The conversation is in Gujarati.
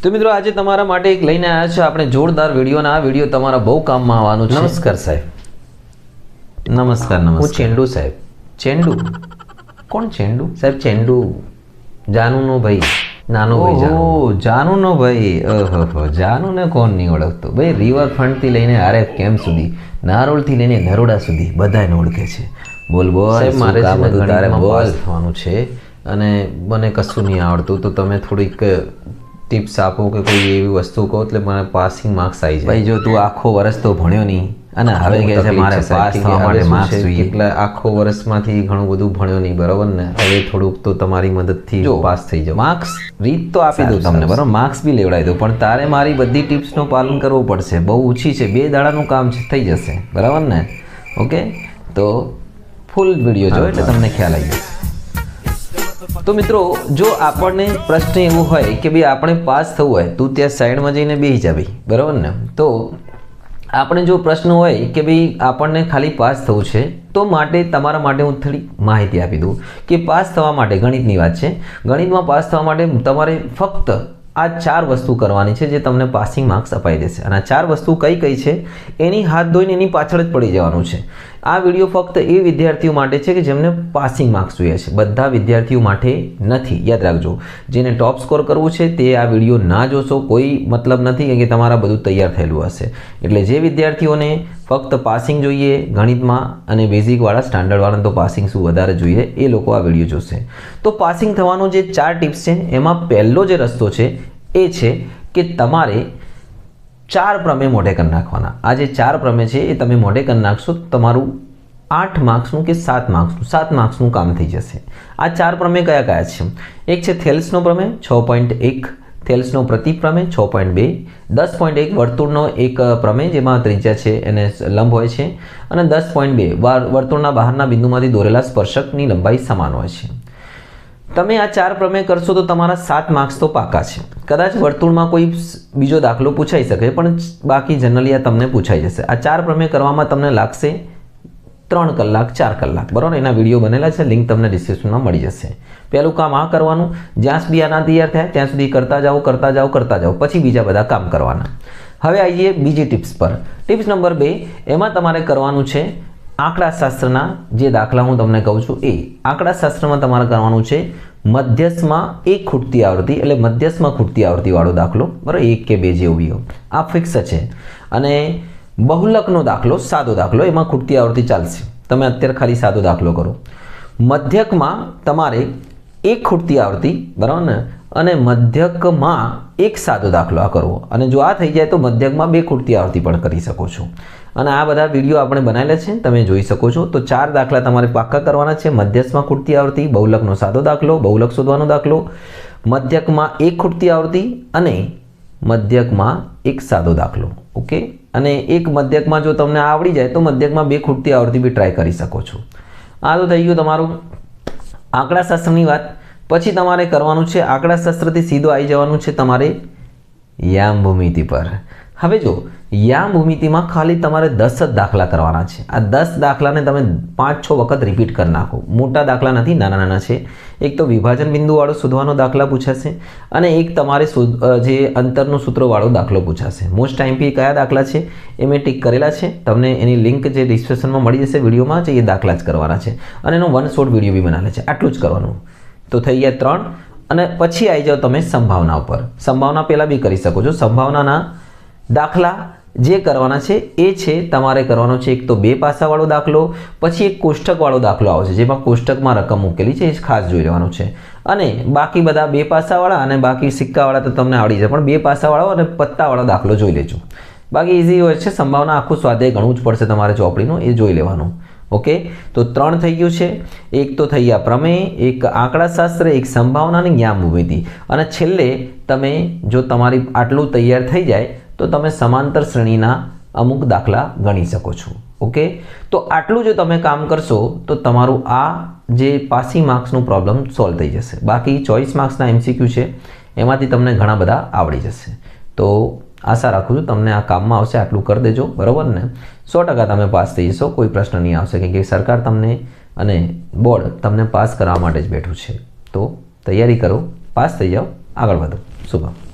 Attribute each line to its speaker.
Speaker 1: તો મિત્રો આજે તમારા માટે એક લઈને આવ્યા છે આપણે જોરદાર વિડીયો. આ વિડીયો તમારા બહુ કામમાં આવવાનું છે.
Speaker 2: નમસ્કાર સાહેબ.
Speaker 1: નમસ્કાર.
Speaker 2: હું ચેન્ડુ સાહેબ.
Speaker 1: ચેન્ડુ? કોણ ચેન્ડુ
Speaker 2: સાહેબ ચેન્ડુ જાનુનો ભાઈ, નાનો ભાઈ જાનુ.
Speaker 1: ઓહ, જાનુનો ભાઈ. ઓહો, જાનુને કોણ નહીં ઓળખતો ભાઈ. રિવરફ્રન્ટથી લઈને આરએફ કેમ્પ સુધી, નારોલથી લઈને નરોડા સુધી બધાને ઓળખે છે. બોલ બોલ
Speaker 2: સાહેબ, મારે
Speaker 1: શું કામ
Speaker 2: છે ને
Speaker 1: હતું તારે?
Speaker 2: ગણિતમાં
Speaker 1: બોલ
Speaker 2: પાસ
Speaker 1: થવાનું છે અને મને કશું નહીં આવડતું, તો તમે થોડીક ટિપ્સ આપો કે કોઈ એવી વસ્તુ કહો એટલે મને પાસિંગ માર્ક્સ આવી જાય. ભાઈ જો તું આખો વર્ષ તો ભણ્યો નહીં અને હવે કહે છે મારે પાસ થવા માટે માર્ક્સ જોઈએ. એટલે આખો વર્ષમાંથી ઘણું બધું ભણ્યો નહીં, બરાબર ને? હવે થોડુંક તો તમારી મદદથી પાસ થઈ જાવ. માર્ક્સ રીત તો આપી દઉં તમને, બરાબર? માર્ક્સ બી લેવડાવી દઉં, પણ તારે મારી બધી ટિપ્સનું પાલન કરવું પડશે. બહુ ઓછી છે, 2 દાડાનું કામ છે, થઈ જશે, બરાબર ને? ઓકે, તો ફૂલ વિડીયો જો એટલે તમને ખ્યાલ આવી જશે. તો મિત્રો, જો આપણને પ્રશ્ન એવો હોય કે ભાઈ આપણે પાસ થવું હોય, તું ત્યાં સાઈડમાં જઈને બેસી જા ભાઈ, બરાબર ને? તો આપણે જો પ્રશ્ન હોય કે ભાઈ આપણને ખાલી પાસ થવું છે, તો માટે તમારા માટે હું થોડી માહિતી આપી દઉં કે પાસ થવા માટે ગણિતની વાત છે. ગણિતમાં પાસ થવા માટે તમારે ફક્ત આ 4 વસ્તુ કરવાની છે જે તમને પાસિંગ માર્ક્સ અપાઈ દેશે. અને આ 4 વસ્તુ કઈ કઈ છે એની હાથ ધોઈને એની પાછળ જ પડી જવાનું છે. આ વિડીયો ફક્ત એ વિદ્યાર્થીઓ માટે છે કે જેમને પાસિંગ માર્ક્સ જોઈએ છે, બધા વિદ્યાર્થીઓ માટે નથી. યાદ રાખજો, જેને ટોપ સ્કોર કરવું છે તે આ વિડીયો ના જોશો, કોઈ મતલબ નથી કે તમારા બધું તૈયાર થયેલું હશે. એટલે જે વિદ્યાર્થીઓને ફક્ત પાસિંગ જોઈએ ગણિતમાં અને બેઝિકવાળા સ્ટાન્ડર્ડવાળા તો પાસિંગ શું વધારે જોઈએ એ લોકો આ વિડીયો જોશે. તો પાસિંગ થવાનો જે 4 ટિપ્સ છે એમાં પહેલો જે રસ્તો છે એ છે કે તમારે 4 પ્રમેય મોઢે કરી નાખવાના. આ જે 4 પ્રમેય છે એ તમે મોઢે કરી નાખશો તમારું 8 માર્ક્સનું કે 7 માર્ક્સનું કામ થઈ જશે. આ 4 પ્રમેય કયા કયા છે? એક છે થેલ્સનો પ્રમેય 6.1, થેલ્સનો પ્રતીક પ્રમેય 6.2, 10.1 વર્તુળનો એક પ્રમેય જેમાં ત્રિજ્યા છે એને લંબ હોય છે, અને 10.2 વર્તુળના બહારના બિંદુમાંથી દોરેલા સ્પર્શકની લંબાઈ સમાન હોય છે. તમે આ 4 પ્રમેય કરશો તો તમારા 7 માર્ક્સ તો પાકા છે. કદાચ વર્તુળમાં કોઈ બીજો દાખલો પૂછાઈ શકે, પણ બાકી જનરલી આ તમને પૂછાઈ જશે. આ 4 પ્રમેય કરવામાં તમને લાગશે 3 કલાક 4 કલાક, બરાબર? એના વિડીયો બનેલા છે, લિંક તમને ડિસ્ક્રિપ્શનમાં મળી જશે. પહેલું કામ આ કરવાનું, જ્યાં સુધી આ ના તૈયાર થાય ત્યાં સુધી કરતા જાઓ, પછી બીજા બધા કામ કરવાના. હવે આવીએ બીજી ટિપ્સ પર. ટિપ્સ નંબર 2, એમાં તમારે કરવાનું છે આંકડાશાસ્ત્રના જે દાખલા હું તમને કહું છું એ આંકડાશાસ્ત્રમાં તમારે કરવાનું છે મધ્યસ્થમાં 1 ખૂટતી આવૃત્તિ, એટલે મધ્યસ્થમાં ખૂટતી આવૃત્તિવાળો દાખલો, બરાબર? 1 કે 2 જેવું બી આ ફિક્સ છે. અને બહુલકનો દાખલો, સાદો દાખલો, એમાં ખૂટતી આવૃત્તિ ચાલશે. તમે અત્યારે ખાલી સાદો દાખલો કરો. મધ્યકમાં તમારે 1 ખૂટતી આવૃત્તિ, બરાબર ને? અને મધ્યકમાં 1 સાદો દાખલો આ કરવો. અને જો આ થઈ જાય તો મધ્યકમાં 2 ખૂટતી આવૃત્તિ પણ કરી શકો છો. અને આ બધા વિડીયો આપણે બનાવેલા છે, તમે જોઈ શકો છો. તો 4 દાખલા તમારે પાક્કા કરવાના છે. મધ્યસ્થમાં ખૂટતી આવૃત્તિ, બહુલકનો સાદો દાખલો, બહુલક શોધવાનો દાખલો, મધ્યકમાં 1 ખૂટતી આવૃત્તિ અને મધ્યકમાં 1 સાદો દાખલો. ઓકે? અને એક મધ્યકમાં જો તમને આવડી જાય તો મધ્યકમાં 2 ખૂટતી આવૃત્તિ બી ટ્રાય કરી શકો છો. આ તો થઈ ગયું તમારું આંકડાશાસ્ત્રની વાત. પછી તમારે કરવાનું છે આંકડાશાસ્ત્રથી સીધો આવી જવાનું છે તમારે યામ ભૂમિતિ પર. હવે જો યામ ભૂમિતિમાં ખાલી તમારે 10 જ દાખલા કરવાના છે. આ 10 દાખલાને તમે 5-6 વખત રિપીટ કરી નાખો. મોટા દાખલા નથી, નાના નાના છે. એક તો વિભાજન બિંદુવાળો શોધવાનો દાખલા પૂછાશે અને એક તમારે જે અંતરનું સૂત્રવાળો દાખલો પૂછાશે. મોસ્ટ ટાઈમથી કયા દાખલા છે એ મેં ટીક કરેલા છે, તમને એની લિંક જે ડિસ્ક્રિપ્શનમાં મળી જશે વિડીયોમાં, જે એ દાખલા જ કરવાના છે. અને એનો 1 શોર્ટ વિડીયો બી બનાવેલો છે. આટલું જ કરવાનું. તો થઈ ગયા 3. અને પછી આવી જાઓ તમે સંભાવના ઉપર. સંભાવના પહેલાં બી કરી શકો છો. સંભાવનાના દાખલા જે કરવાના છે એ છે તમારે કરવાનો છે એક તો 2 પાસાવાળો દાખલો, પછી એક કોષ્ટકવાળો દાખલો આવશે જેમાં કોષ્ટકમાં રકમ મૂકેલી છે, એ ખાસ જોઈ લેવાનું છે. અને બાકી બધા 2 પાસાવાળા અને બાકી સિક્કાવાળા તો તમને આવડી જાય, પણ 2 પાસાવાળો અને પત્તાવાળો દાખલો જોઈ લેજો. બાકી ઇઝી હોય છે. સંભાવના આખું સ્વાધ્યાય ઘણું જ પડશે તમારે ચોપડીનું, એ જોઈ લેવાનું. ઓકે? તો 3 થઈ ગયું છે. એક તો થઈ ગયા પ્રમેય, એક આંકડાશાસ્ત્ર, એક સંભાવના અને યામ ભૂમિતિ. અને છેલ્લે તમે જો તમારી આટલું તૈયાર થઈ જાય તો તમે સમાંતર શ્રેણીના અમુક દાખલા ગણી શકો છો. ઓકે? તો આટલું જો તમે કામ કરશો તો તમારું આ જે પાસિંગ માર્ક્સનું પ્રોબ્લેમ સોલ્વ થઈ જશે. બાકી 24 માર્ક્સના MCQ છે, એમાંથી તમને ઘણા બધા આવડી જશે. તો આશા રાખું છું તમને આ કામમાં આવશે. આટલું કરી દેજો, બરાબર ને? 100% તમે પાસ થઈ જશો, કોઈ પ્રશ્ન નહીં આવશે, કેમ કે સરકાર તમને અને બોર્ડ તમને પાસ કરવા માટે જ બેઠું છે. તો તૈયારી કરો, પાસ થઈ જાઓ, આગળ વધો. શુભમ.